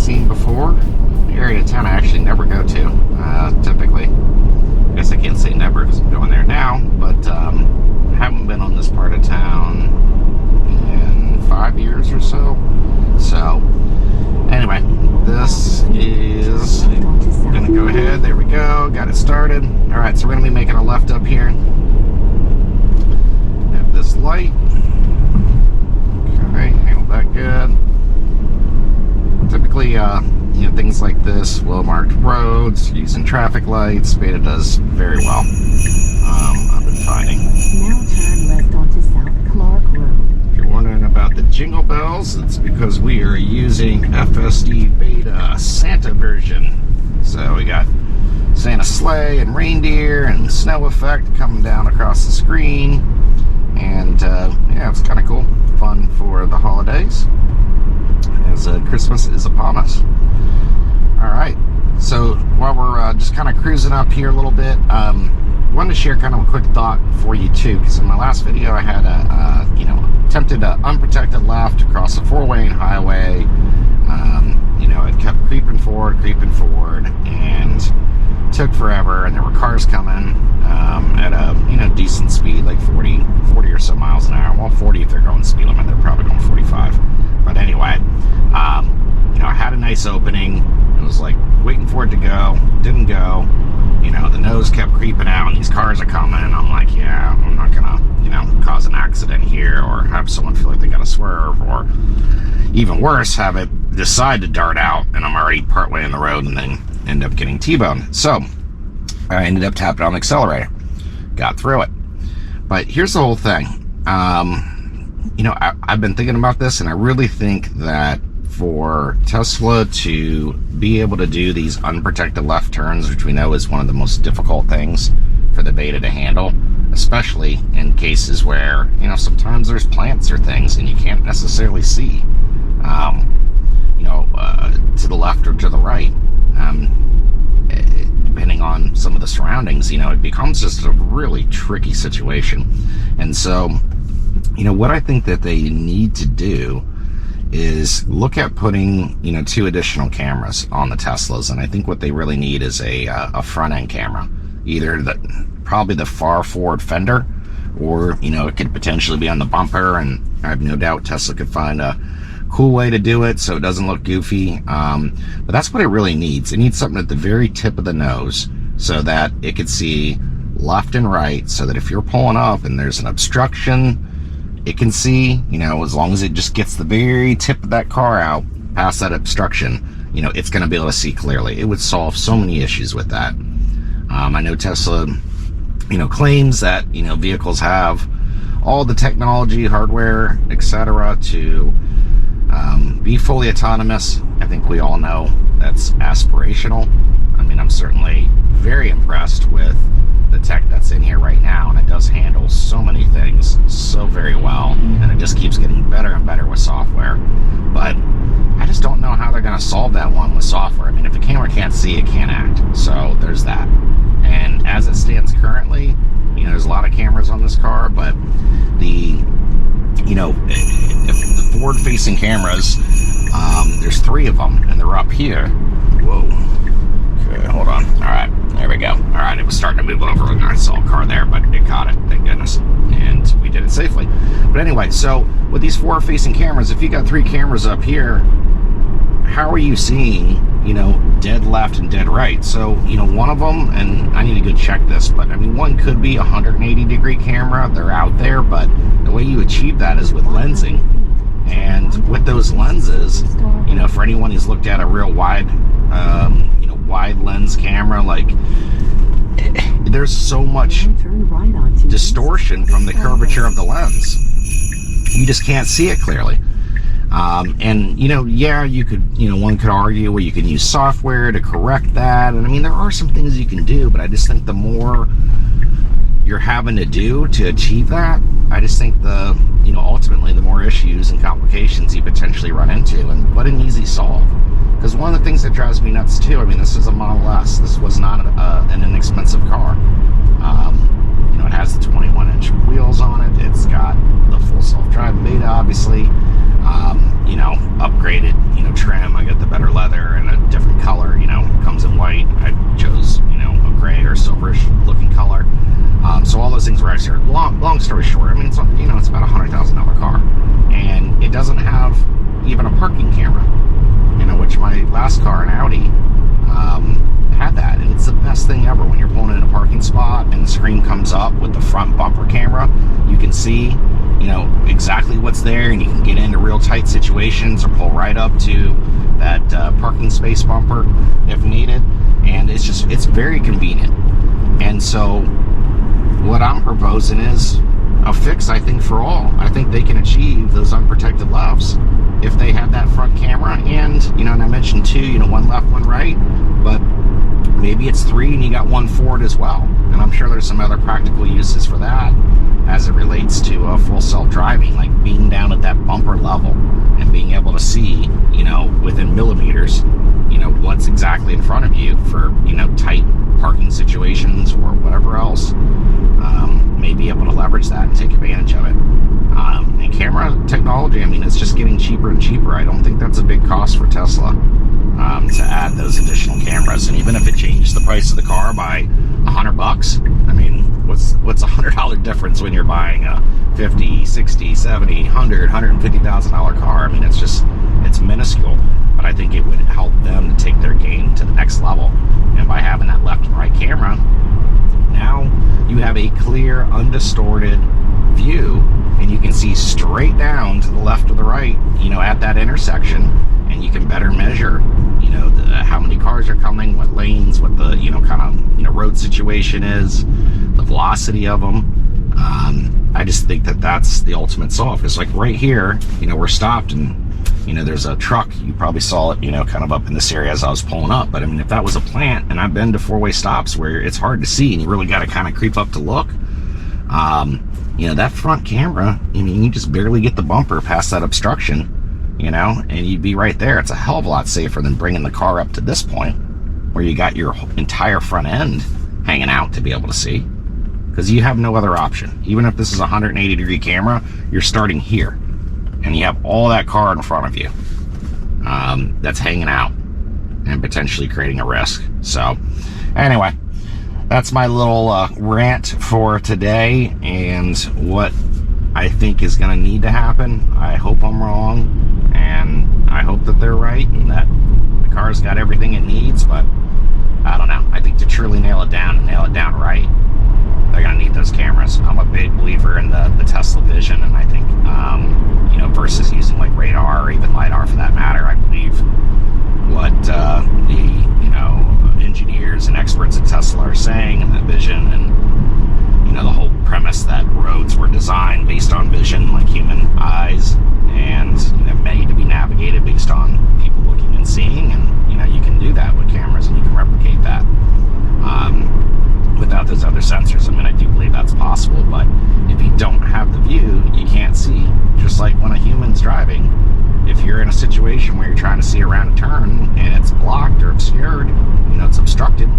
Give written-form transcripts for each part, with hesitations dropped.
seen before. The area of town I actually never go to, typically. I guess I can't say never because I'm going there now, but I haven't been on this part of town in 5 years or so. So, anyway, this is going to go ahead. There we go. Got it started. All right, so we're going to be making a left up here. Have this light. Okay, handled that good. Typically, things like this, well-marked roads, using traffic lights, Beta does very well. I've been finding. Now turn left onto South Clark Road. If you're wondering about the jingle bells, it's because we are using FSD Beta Santa version. So we got Santa sleigh and reindeer and snow effect coming down across the screen. And yeah, it's kind of cool. Fun for the holidays as Christmas is upon us. Alright, so while we're just kind of cruising up here a little bit, wanted to share kind of a quick thought for you too, because in my last video I had attempted an unprotected left across a 4-lane highway. It kept creeping forward, and took forever, and there were cars coming at a decent speed, like 40 or so miles an hour. Well, 40 if they're going speed limit, they're probably going 45. But anyway, I had a nice opening. It was like waiting for it to go, didn't go. The nose kept creeping out, and these cars are coming. I'm like, yeah, I'm not gonna, cause an accident here, or have someone feel like they gotta swerve, or even worse, have it decide to dart out, and I'm already partway in the road, and then end up getting T-boned. So I ended up tapping on the accelerator, got through it. But here's the whole thing. I've been thinking about this, and I really think that for Tesla to be able to do these unprotected left turns, which we know is one of the most difficult things for the Beta to handle, especially in cases where, sometimes there's plants or things and you can't necessarily see, to the left or to the right, depending on some of the surroundings, it becomes just a really tricky situation. And so, what I think that they need to do is look at putting, 2 additional cameras on the Teslas. And I think what they really need is a front end camera, either probably the far forward fender, or, it could potentially be on the bumper. And I have no doubt Tesla could find a cool way to do it so it doesn't look goofy. But that's what it really needs. It needs something at the very tip of the nose so that it could see left and right, so that if you're pulling up and there's an obstruction, it can see, as long as it just gets the very tip of that car out past that obstruction, it's going to be able to see clearly. It would solve so many issues with that. I know Tesla, claims that, vehicles have all the technology, hardware, etc. to be fully autonomous. I think we all know that's aspirational. I mean, I'm certainly very impressed with the tech that's in here right now, and it does handle so many things so very well, and it just keeps getting better and better with software. But I just don't know how they're going to solve that one with software. I mean, if the camera can't see, it can't act. So there's that. And as it stands currently, there's a lot of cameras on this car, but if the forward-facing cameras, there's 3 of them, and they're up here. Whoa. Okay, hold on. All right, there we go. All right, it was starting to move over, and I saw a car there, but it caught it, thank goodness, and we did it safely. But anyway, so with these forward-facing cameras, if you got 3 cameras up here, how are you seeing, dead left and dead right? So, one of them, and I need to go check this, but I mean, one could be a 180-degree camera. They're out there, but the way you achieve that is with lensing. And with those lenses, for anyone who's looked at a real wide lens camera, like, there's so much distortion from the curvature of the lens. You just can't see it clearly. And yeah, you could, one could argue where you can use software to correct that. And I mean, there are some things you can do, but I just think the more you're having to do to achieve that, I just think ultimately the more issues and complications you potentially run into. And what an easy solve. Because one of the things that drives me nuts too, I mean, this is a Model S. This was not an inexpensive car. It has the 21-inch wheels on it. It's got the full self-drive Beta, obviously. Upgraded, trim. I got the better leather. silverish looking color. So all those things were exterior. Long story short, I mean, it's about $100,000 car, and it doesn't have even a parking camera. Which my last car, an Audi, had that, and it's the best thing ever. When you're pulling in a parking spot and the screen comes up with the front bumper camera, you can see, exactly what's there, and you can get into real tight situations or pull right up to that parking space bumper if needed, and it's very convenient. And so what I'm proposing is a fix, I think, for all. I think they can achieve those unprotected lefts if they have that front camera, and and I mentioned two, one left, one right, but maybe it's three and you got one forward as well. And I'm sure there's some other practical uses for that as it relates to full self-driving, like being down at that bumper level and being able to see, within millimeters, what's exactly in front of you for, tight parking situations or whatever else. May be able to leverage that and take advantage of it. And camera technology, I mean, it's just getting cheaper and cheaper. I don't think that's a big cost for Tesla to add those additional cameras. And even if it changed the price of the car by $100, I mean, what's $100 difference when you're buying a $50, $60, $70, $100, $150,000 car? I mean, it's minuscule, but I think it would help them to take their game to the next level. And by having that left and right camera, now you have a clear, undistorted view, and you can see straight down to the left or the right, at that intersection, and you can better measure, how many cars are coming, what lanes, what the, road situation is, the velocity of them. I just think that that's the ultimate solve. It's like right here, we're stopped, and there's a truck. You probably saw it, kind of up in this area as I was pulling up. But I mean, if that was a plant, and I've been to four-way stops where it's hard to see, and you really got to kind of creep up to look. That front camera, you just barely get the bumper past that obstruction, and you'd be right there. It's a hell of a lot safer than bringing the car up to this point where you got your entire front end hanging out to be able to see, because you have no other option. Even if this is a 180-degree camera, you're starting here, and you have all that car in front of you that's hanging out and potentially creating a risk. So anyway, that's my little rant for today, and what I think is going to need to happen. I hope I'm wrong, and I hope that they're right, and that the car's got everything it needs. But I don't know. I think to truly nail it down and nail it down right, they're going to need those cameras. I'm a big believer in the Tesla vision, and I think, versus using like radar or even LiDAR for that matter, I believe what the engineers and experts at Tesla are saying in that vision, and the whole premise that roads were designed based on vision, like human eyes, and made to be navigated based on people looking and seeing, and you can do that with cameras, and you can replicate that without those other sensors. I mean, I do believe that's possible, but if you don't have the view, you can't see. Just like when a human's driving, if you're in a situation where you're trying to see around a turn and it's blocked or obscured, it's obstructed,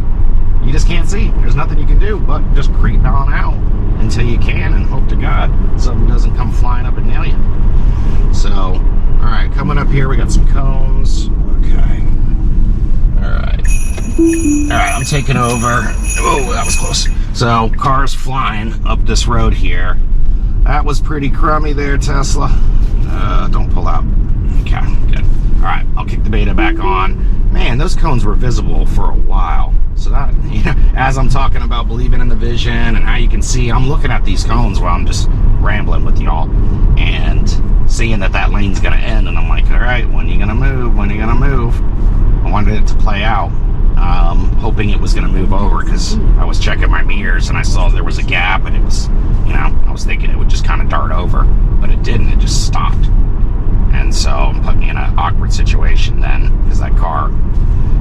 you just can't see. There's nothing you can do but just creep on out until you can, and hope to God something doesn't come flying up and nail you. So, all right, coming up here, we got some cones. Okay. All right, I'm taking over. Oh, that was close. So, cars flying up this road here. That was pretty crummy there, Tesla. Don't pull out. Okay, good. All right, I'll kick the beta back on. Man, those cones were visible for a while. So that, as I'm talking about believing in the vision and how you can see, I'm looking at these cones while I'm just rambling with y'all and seeing that lane's going to end. And I'm like, all right, when are you going to move? When are you going to move? I wanted it to play out, hoping it was going to move over, because I was checking my mirrors and I saw there was a gap, and it was, I was thinking it would just kind of dart over, but it didn't. It just stopped. And so it put me in an awkward situation then, because that car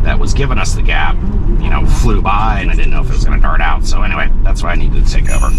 that was giving us the gap, flew by, and I didn't know if it was going to dart out. So anyway, that's why I needed to take over.